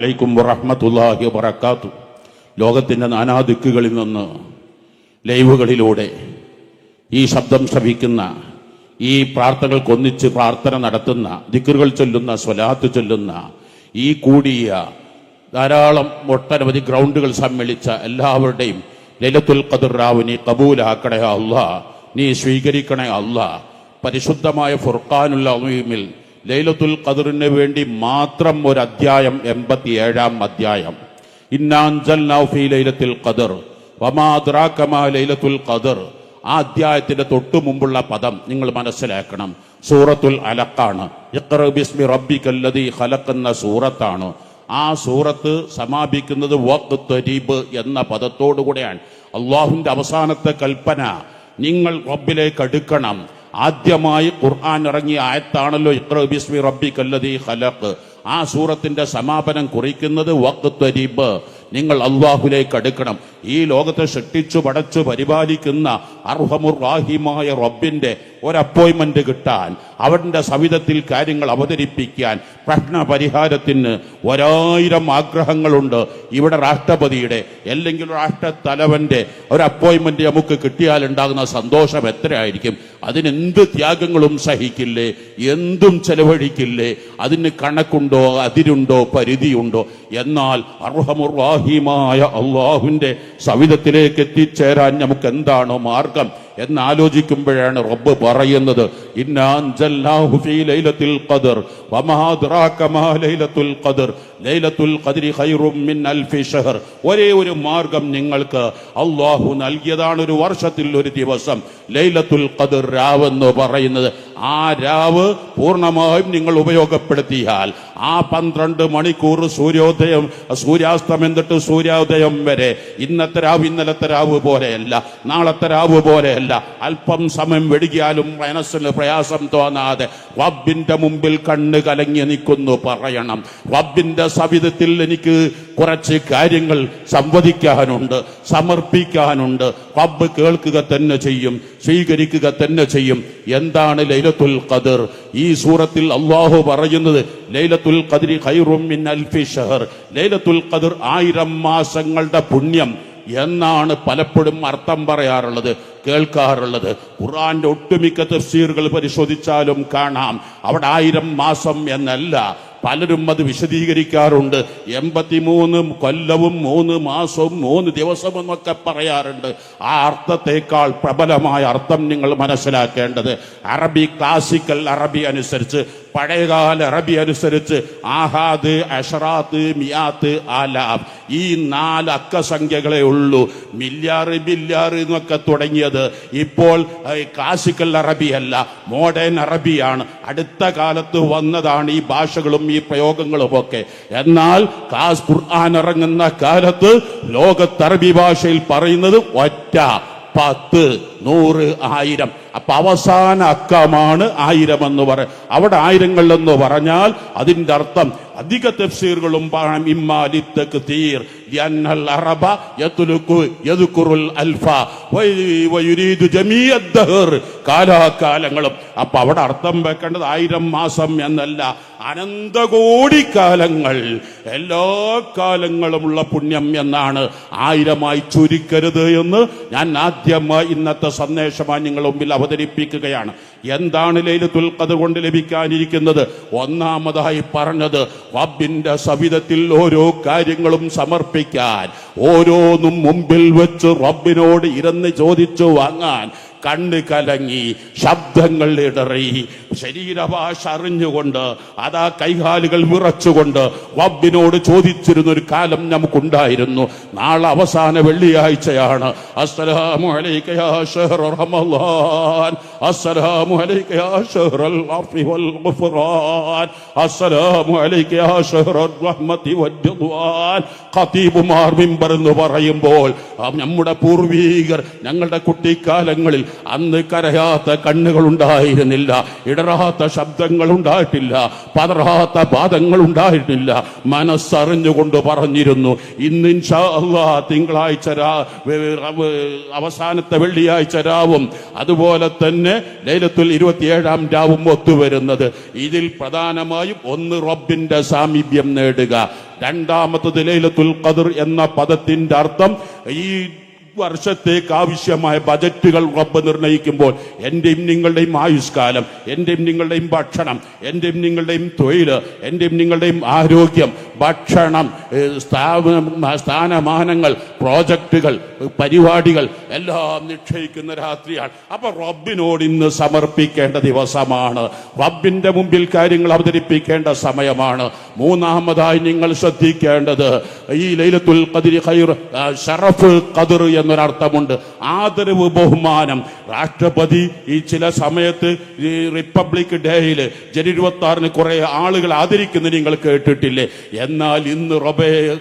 അലൈക്കും വറഹ്മത്തുള്ളാഹി വബറകാതുഹു. ലോകത്തിൻ്റെ നാനാദിക്കുകളിൽ നിന്ന് ലൈവുകളിലൂടെ ഈ ശബ്ദം ശ്രവിക്കുന്ന, ഈ പ്രാർത്ഥനകൾക്കൊന്നിച്ച് പ്രാർത്ഥന നടത്തുന്ന, ദിക്റുകൾ ചൊല്ലുന്ന, സ്വലാത്ത് ചൊല്ലുന്ന, ഈ കൂടിയ ധാരാളം ഒട്ടനവധി ഗ്രൗണ്ടുകൾ സമ്മേളിച്ച എല്ലാവരുടെയും ലൈലത്തുൽ ഖദ്ർ രാവ് നീ കബൂലാക്കണേ അല്ലാഹ്, നീ സ്വീകരിക്കണേ അല്ലാഹ്. പരിശുദ്ധമായ ഫുർഖാനുൽ അളീമിൽ ലൈലത്തുൽ ഖദ്റിന് വേണ്ടി മാത്രം ഒരു അധ്യായം, 87-ാം അധ്യായം. ഇന്നാ അൻസൽനാഹു ഫീ ലൈലത്തുൽ ഖദ്ർ വമാ അദ്റാക മാ ലൈലത്തുൽ ഖദ്ർ. ആ അധ്യായത്തിന്റെ തൊട്ടു മുമ്പുള്ള പദം നിങ്ങൾ മനസ്സിലാക്കണം. സൂറത്തുൽ അലഖാണ്. ഇഖ്റ ബിസ്മി റബ്ബിക്കല്ലദീ ഖലഖ് എന്ന സൂറത്താണ്. ആ സൂറത്ത് സമാപിക്കുന്നത് വഖ്തരീബ് എന്ന പദത്തോടു കൂടെയാണ്. അള്ളാഹുവിന്റെ അവസാനത്തെ കൽപ്പന, നിങ്ങൾ റബ്ബിലേക്ക് അടുക്കണം. ആദ്യമായി ഖുർആൻ ഇറങ്ങിയ ആയത്താണല്ലോ ഇഖ്റ ബിസ്മി റബ്ബിക്കല്ലദീ ഖലഖ്. ആ സൂറത്തിന്റെ സമാപനം കുറിക്കുന്നത് വഖ്തരീബ്, നിങ്ങൾ അള്ളാഹുലേക്ക് അടുക്കണം. ഈ ലോകത്തെ സൃഷ്ടിച്ചു പടച്ചു പരിപാലിക്കുന്ന അർഹമുർ റാഹിമായ റബ്ബിന്റെ ഒരു അപ്പോയിന്റ്മെന്റ് കിട്ടാൻ, അവന്റെ സവിധത്തിൽ കാര്യങ്ങൾ അവതരിപ്പിക്കാൻ, പ്രശ്ന പരിഹാരത്തിന് 1000 ആഗ്രഹങ്ങളുണ്ട്. ഇവിടെ രാഷ്ട്രപതിയുടെ അല്ലെങ്കിൽ രാഷ്ട്രത്തലവന്റെ ഒരു അപ്പോയിന്റ്മെന്റ് നമുക്ക് കിട്ടിയാൽ ഉണ്ടാകുന്ന സന്തോഷം എത്രയായിരിക്കും. അതിനെന്ത് ത്യാഗങ്ങളും സഹിക്കില്ലേ, എന്തും ചെലവഴിക്കില്ലേ, അതിന് കണക്കുണ്ടോ, അതിരുണ്ടോ, പരിധിയുണ്ടോ? എന്നാൽ അർഹമുർ റാഹിമായ അള്ളാഹുവിന്റെ സവിധത്തിലേക്ക് എത്തിച്ചേരാൻ നമുക്ക് എന്താണോ മാർഗം എന്നാലോചിക്കുമ്പോഴാണ് റബ്ബ് പറയുന്നത്, ഇന്നാ അൻസൽനാഹു ഫീ ലൈലത്തുൽ ഖദ്ർ വമാ അദ്റാക മാ ലൈലത്തുൽ ഖദ്ർ ലൈലത്തുൽ ഖദ്രി ഖൈറും മിൻ അൽഫി ഷഹർ. ഒരേ ഒരു മാർഗം നിങ്ങൾക്ക് അള്ളാഹു നൽകിയതാണ്. ഒരു വർഷത്തിൽ ഒരു ദിവസം ലൈലത്തുൽ ഖദ്ർ രാവ് എന്ന് പറയുന്നത്. ആ രാവ് പൂർണ്ണമായും നിങ്ങൾ ഉപയോഗപ്പെടുത്തിയാൽ ആ 12 മണിക്കൂർ സൂര്യോദയം, സൂര്യാസ്തം എന്നിട്ട് സൂര്യോദയം വരെ ഇന്നത്തെ രാവ് ഇന്നലത്തെ രാവ് പോലെയല്ല, നാളത്തെ രാവ് പോലെയല്ല. അല്പം സമയം വെടികിയാലും മനസ്സിന് പ്രയാസം തോന്നാതെ റബ്ബിന്റെ മുമ്പിൽ കണ്ണ് കലങ്ങി നിൽക്കുന്നു പറയണം. റബ്ബിന്റെ സവിധത്തിൽ എനിക്ക് കുറച്ച് കാര്യങ്ങൾ സംവദിക്കാനുണ്ട്, സമർപ്പിക്കാനുണ്ട്. റബ്ബ് കേൾക്കുക തന്നെ ചെയ്യും, സ്വീകരിക്കുക തന്നെ ചെയ്യും. എന്താണ് ലൈലത്തുൽ ഖദ്ർ? ഈ സൂറത്തിൽ അല്ലാഹു പറയുന്നത് ലൈലത്തുൽ ഖദ്രി ഖൈറും മിൻ അൽഫി ഷഹർ. ലൈലത്തുൽ ഖദ്ർ 1000 മാസങ്ങളുടെ പുണ്യം എന്നാണ് പലപ്പോഴും അർത്ഥം പറയാറുള്ളത്, കേൾക്കാറുള്ളത്. ഖുർആന്റെ ഒട്ടുമിക്ക തഫ്സീറുകൾ പരിശോധിച്ചാലും കാണാം അവിടെ 1000 മാസം എന്നല്ല. പലരും അത് വിശദീകരിക്കാറുണ്ട്. 83 കൊല്ലവും 3 മാസവും 3 ദിവസവും എന്നൊക്കെ പറയാറുണ്ട്. ആ അർത്ഥത്തെക്കാൾ പ്രബലമായ അർത്ഥം നിങ്ങൾ മനസ്സിലാക്കേണ്ടത് അറബി, ക്ലാസിക്കൽ അറബി അനുസരിച്ച്, പഴയകാല അറബി അനുസരിച്ച് ആഹാദ്, അഷറാത്ത്, മിയാത്ത്, ആലാഫ്, ഈ 4 അക്കസംഖ്യകളെ ഉള്ളൂ. മില്യാർ, ബില്യാർ എന്നൊക്കെ തുടങ്ങിയത് ഇപ്പോൾ ക്ലാസിക്കൽ അറബിയല്ല, മോഡേൺ അറബിയാണ്. അടുത്ത കാലത്ത് വന്നതാണ് ഈ ഭാഷകളും ഈ പ്രയോഗങ്ങളുമൊക്കെ. എന്നാൽ ഖുർആൻ ഇറങ്ങുന്ന കാലത്ത് ലോകത്ത് അറബി ഭാഷയിൽ പറയുന്നത് ഒറ്റ, 10, 100, 1000. അപ്പൊ അവസാന അക്കമാണ് 1000 എന്ന് പറയും. അവിടെ 1000 എന്ന് പറഞ്ഞാൽ അതിന്റെ അർത്ഥം അധിക തഫ്സീറുകളും കാലാകാലങ്ങളും. അപ്പൊ അവിടെ അർത്ഥം വെക്കേണ്ടത് 1000 മാസം എന്നല്ല, അനന്തകോടി കാലങ്ങൾ, എല്ലാ കാലങ്ങളുമുള്ള പുണ്യം എന്നാണ്. 1000 ചുരുക്കരുത് എന്ന് ഞാൻ ആദ്യമായി ഇന്നത്തെ സന്ദേശമായി നിങ്ങളുടെ മുമ്പിൽ അവതരിപ്പിക്കുകയാണ്. എന്താണ് ലൈലത്തുൽ ഖദ്ർ കൊണ്ട് ലഭിക്കാനിരിക്കുന്നത്? ഒന്നാമതായി പറഞ്ഞത് റബ്ബിന്റെ സവിധത്തിൽ ഓരോ കാര്യങ്ങളും സമർപ്പിക്കാൻ, ഓരോന്നും മുമ്പിൽ വെച്ച് റബ്ബിനോട് ഇരുന്ന് ചോദിച്ചു വാങ്ങാൻ. കണ്ണ് കലങ്ങി, ശബ്ദങ്ങൾ ഇടറി, ശരീരഭാഷ അറിഞ്ഞുകൊണ്ട്, അതാ കൈകാലുകൾ വിറച്ചുകൊണ്ട് റബ്ബിനോട് ചോദിച്ചിരുന്നൊരു കാലം നമുക്കുണ്ടായിരുന്നു. നാളെ അവസാന വെള്ളിയാഴ്ചയാണ്. അസ്സലാമു അലൈക യാ ശഹ്റ റമളാൻ, അസ്സലാമു അലൈക യാ ശഹ്റൽ അഫ്വി വൽ ഗുഫ്റാൻ, അസ്സലാമു അലൈക യാ ശഹ്റർ റഹ്മതി വദ്ദിദ്വാൻ. ഖതീബുമാർ മിമ്പർ എന്ന് പറയുമ്പോൾ നമ്മുടെ പൂർവീകർ ഞങ്ങളുടെ കുട്ടിക്കാലങ്ങളിൽ അന്ന് കരയാത്ത കണ്ണുകൾ ഉണ്ടായിരുന്നില്ല, ഇടറാത്ത ശബ്ദങ്ങൾ ഉണ്ടായിട്ടില്ല, പതറാത്ത പാദങ്ങൾ ഉണ്ടായിട്ടില്ല. മനസ്സറിഞ്ഞുകൊണ്ട് പറഞ്ഞിരുന്നു, ഇന്ന് ഇൻഷാ അല്ലാഹ് തിങ്കളാഴ്ച അവസാനത്തെ വെള്ളിയാഴ്ച രാവും അതുപോലെ തന്നെ ലൈലത്തുൽ 27-ാം രാവും ഒത്തുവരുന്നത്. ഇതിൽ പ്രധാനമായും ഒന്ന് റബ്ബിന്റെ സാമീപ്യം നേടുക, രണ്ടാമത്തത് ലൈലത്തുൽ ഖദ്ർ എന്ന പദത്തിന്റെ അർത്ഥം ഈ വർഷത്തേക്ക് ആവശ്യമായ ബജറ്റുകൾ റബ്ബ് നിർണയിക്കുമ്പോൾ എന്റെയും നിങ്ങളുടെയും ആയുഷ്കാലം, എന്റെയും നിങ്ങളുടെയും ഭക്ഷണം, എന്റെയും നിങ്ങളുടെയും തൊഴിൽ, എന്റെയും നിങ്ങളുടെയും ആരോഗ്യം, ഭക്ഷണം, സ്ഥാനമാനങ്ങൾ, പ്രോജക്റ്റുകൾ, പരിപാടികൾ എല്ലാം നിശ്ചയിക്കുന്ന രാത്രിയാണ്. അപ്പൊ റബ്ബിനോട് ഇന്ന് സമർപ്പിക്കേണ്ട ദിവസമാണ്, റബ്ബിന്റെ മുമ്പിൽ കാര്യങ്ങൾ അവതരിപ്പിക്കേണ്ട സമയമാണ്. മൂന്നാമതായി നിങ്ങൾ ശ്രദ്ധിക്കേണ്ടത് ഈ ലൈലത്തുൽ ഖദ്രി ഖൈർ, ശറഫ് ഖദ്ർ എന്നൊരർത്ഥമുണ്ട്, ആദരവ്, ബഹുമാനം. രാഷ്ട്രപതി ഈ ചില സമയത്ത് ഈ റിപ്പബ്ലിക് ഡേയിൽ ജനുവരി 26-ന് കുറെ ആളുകൾ ആദരിക്കുന്നത് നിങ്ങൾ കേട്ടിട്ടില്ലേ? എന്നാൽ ഇന്ന്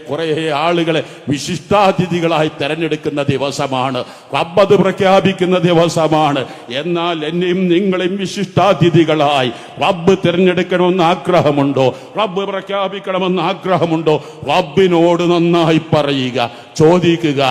കുറെ ആളുകളെ വിശിഷ്ടാതിഥികളായി തെരഞ്ഞെടുക്കുന്ന ദിവസമാണ്, റബ്ബ് പ്രഖ്യാപിക്കുന്ന ദിവസമാണ്. എന്നാൽ എന്നെയും നിങ്ങളെയും വിശിഷ്ടാതിഥികളായി റബ്ബ് തിരഞ്ഞെടുക്കണമെന്ന് ആഗ്രഹമുണ്ടോ? റബ്ബ് പ്രഖ്യാപിക്കണമെന്ന് ആഗ്രഹമുണ്ടോ? റബ്ബിനോട് നന്നായി പറയുക, ചോദിക്കുക.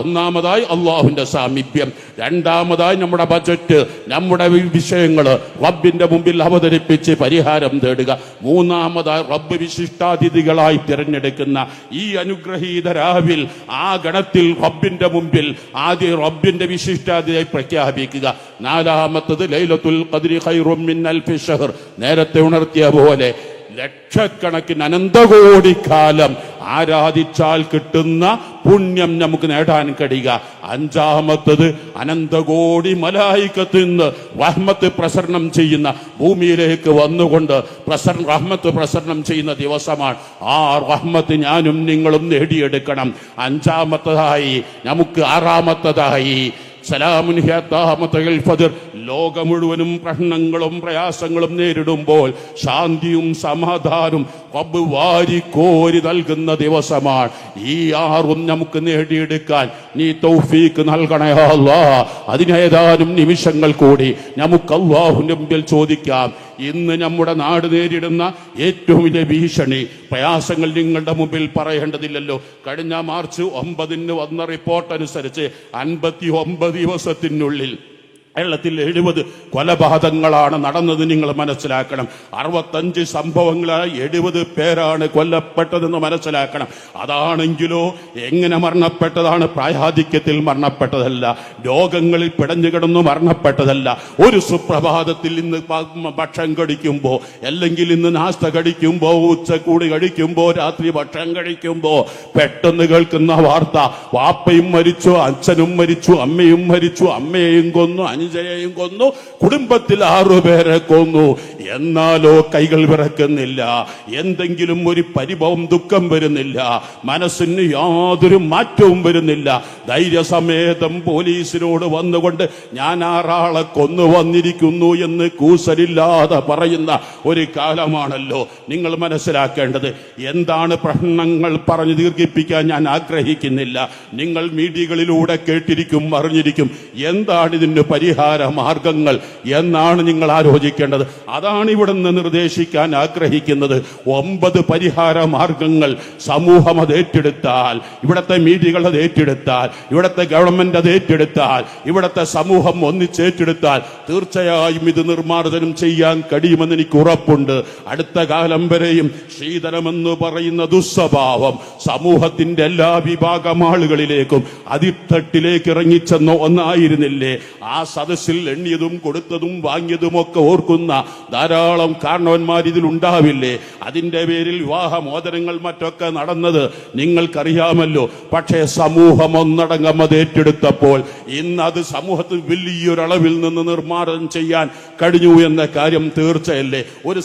ഒന്നാമതായി അള്ളാഹുവിന്റെ സാമീപ്യം, രണ്ടാമതായി നമ്മുടെ ബജറ്റ്, നമ്മുടെ വിഷയങ്ങൾ റബ്ബിന്റെ മുമ്പിൽ അവതരിപ്പിച്ച് പരിഹാരം തേടുക. മൂന്നാമതായി റബ്ബ് വിശിഷ്ടാതിഥികളായി തിരഞ്ഞെടുക്കുന്ന ഈ അനുഗ്രഹീത രാവിൽ ആ ഗണത്തിൽ റബ്ബിന്റെ മുമ്പിൽ ആദ്യം റബ്ബിന്റെ വിശിഷ്ടാതിഥിയായി പ്രഖ്യാപിക്കുക. നാലാമത്തത് ലൈലത്തുൽ ഖദ്രി ഖൈറും മിൻ അൽഫി ശഹർ, നേരത്തെ ഉണർത്തിയ പോലെ ലക്ഷക്കണക്കിന് അനന്തകോടിക്കാലം ആരാധിച്ചാൽ കിട്ടുന്ന പുണ്യം നമുക്ക് നേടാൻ കഴിയുക. അഞ്ചാമത്തത് അനന്തകോടി മലായികത്തിൽ നിന്ന് റഹ്മത്ത് പ്രസരണം ചെയ്യുന്ന, ഭൂമിയിലേക്ക് വന്നുകൊണ്ട് റഹ്മത്ത് പ്രസരണം ചെയ്യുന്ന ദിവസമാണ്. ആ റഹ്മത്ത് ഞാനും നിങ്ങളും നേടിയെടുക്കണം. അഞ്ചാമത്തതായി നമുക്ക് ആറാമത്തതായി സലാമുൻ ഹിയ താമത്തുൽ ഫജ്ർ, ലോകം മുഴുവനും പ്രശ്നങ്ങളും പ്രയാസങ്ങളും നേരിടുമ്പോൾ ശാന്തിയും സമാധാനവും റബ്ബ് വാരിക്കോരി നൽകുന്ന ദിവസമാണ്. ഈ ആറും നമുക്ക് നേടിയെടുക്കാൻ നീ തൗഫീക്ക് നൽകണേ അല്ലാഹ്. അതിനേതാനും നിമിഷങ്ങൾ കൂടി നമുക്ക് അല്ലാഹുവിന്റെ മുമ്പിൽ ചോദിക്കാം. ഇന്ന് നമ്മുടെ നാട് നേരിടുന്ന ഏറ്റവും വലിയ ഭീഷണി, പ്രയാസങ്ങൾ നിങ്ങളുടെ മുമ്പിൽ പറയേണ്ടതില്ലല്ലോ. കഴിഞ്ഞ മാർച്ച് 9-ന് വന്ന റിപ്പോർട്ട് അനുസരിച്ച് 59 ദിവസത്തിനുള്ളിൽ കേരളത്തിൽ 70 കൊലപാതകങ്ങളാണ് നടന്നത്. നിങ്ങൾ മനസ്സിലാക്കണം. 65 സംഭവങ്ങളായി 70 പേരാണ് കൊല്ലപ്പെട്ടതെന്ന് മനസ്സിലാക്കണം. അതാണെങ്കിലോ എങ്ങനെ മരണപ്പെട്ടതാണ്? പ്രായാധിക്യത്തിൽ മരണപ്പെട്ടതല്ല, രോഗങ്ങളിൽ പിടഞ്ഞു കിടന്നു മരണപ്പെട്ടതല്ല. ഒരു സുപ്രഭാതത്തിൽ ഇന്ന് ഭക്ഷണം കഴിക്കുമ്പോ, അല്ലെങ്കിൽ ഇന്ന് നാസ്ത കഴിക്കുമ്പോ, ഉച്ചക്കൂടി കഴിക്കുമ്പോ, രാത്രി ഭക്ഷണം കഴിക്കുമ്പോ പെട്ടെന്ന് കേൾക്കുന്ന വാർത്ത, വാപ്പയും മരിച്ചു, അച്ഛനും മരിച്ചു, അമ്മയും മരിച്ചു, അമ്മയെയും കൊന്നു, അനുജയെയും കൊന്നു, കുടുംബത്തിൽ 6 പേരെ കൊന്നു. എന്നാലോ കൈകൾ വിറക്കുന്നില്ല, എന്തെങ്കിലും ഒരു പരിഭവം, ദുഃഖം വരുന്നില്ല, മനസ്സിന് യാതൊരു മാറ്റവും വരുന്നില്ല. ധൈര്യസമേതം പോലീസിനോട് വന്നുകൊണ്ട് ഞാൻ 6 ആളെ കൊന്നു വന്നിരിക്കുന്നു എന്ന് കൂസലില്ലാതെ പറയുന്ന ഒരു കാലമാണല്ലോ. നിങ്ങൾ മനസ്സിലാക്കേണ്ടത് എന്താണ്? പ്രശ്നങ്ങൾ പറഞ്ഞു ദീർഘിപ്പിക്കാൻ ഞാൻ ആഗ്രഹിക്കുന്നില്ല. നിങ്ങൾ മീഡിയകളിലൂടെ കേട്ടിരിക്കും, അറിഞ്ഞിരിക്കും. എന്താണ് ഇതിന് പരിഹാര മാർഗങ്ങൾ എന്നാണ് നിങ്ങൾ ആലോചിക്കേണ്ടത്. അതാണ് ഇവിടുന്ന് നിർദ്ദേശിക്കാൻ ആഗ്രഹിക്കുന്നത്. 9 പരിഹാര മാർഗങ്ങൾ സമൂഹം അത് ഏറ്റെടുത്താൽ, ഇവിടത്തെ മീഡിയകൾ അത് ഏറ്റെടുത്താൽ, ഇവിടത്തെ ഗവൺമെന്റ് അത് ഏറ്റെടുത്താൽ, ഇവിടത്തെ സമൂഹം ഒന്നിച്ചേറ്റെടുത്താൽ തീർച്ചയായും ഇത് നിർമ്മാർജ്ജനം ചെയ്യാൻ കഴിയുമെന്ന് എനിക്ക് ഉറപ്പുണ്ട്. അടുത്ത കാലം വരെയും ശീതളമെന്ന് പറയുന്ന ദുസ്വഭാവം സമൂഹത്തിന്റെ എല്ലാ വിഭാഗം ആളുകളിലേക്കും അടിത്തട്ടിലേക്ക് ഇറങ്ങിച്ചെന്ന ഒന്നായിരുന്നില്ലേ? ആ സദസ്സിൽ എണ്ണിയതും കൊടുത്തതും വാങ്ങിയതുമൊക്കെ ഓർക്കുന്ന ധാരാളം കാരണവന്മാർ ഇതിലുണ്ടാവില്ലേ? അതിന്റെ പേരിൽ വിവാഹമോചനങ്ങൾ മറ്റൊക്കെ നടന്നത് നിങ്ങൾക്കറിയാമല്ലോ. പക്ഷേ സമൂഹം ഒന്നടങ്കം അത് ഏറ്റെടുത്തപ്പോൾ ഇന്ന് അത് സമൂഹത്തിൽ വലിയൊരളവിൽ നിന്ന് നിർമ്മാർജ്ജനം ചെയ്യാൻ കഴിഞ്ഞു എന്ന കാര്യം തീർച്ചയല്ലേ? ഒരു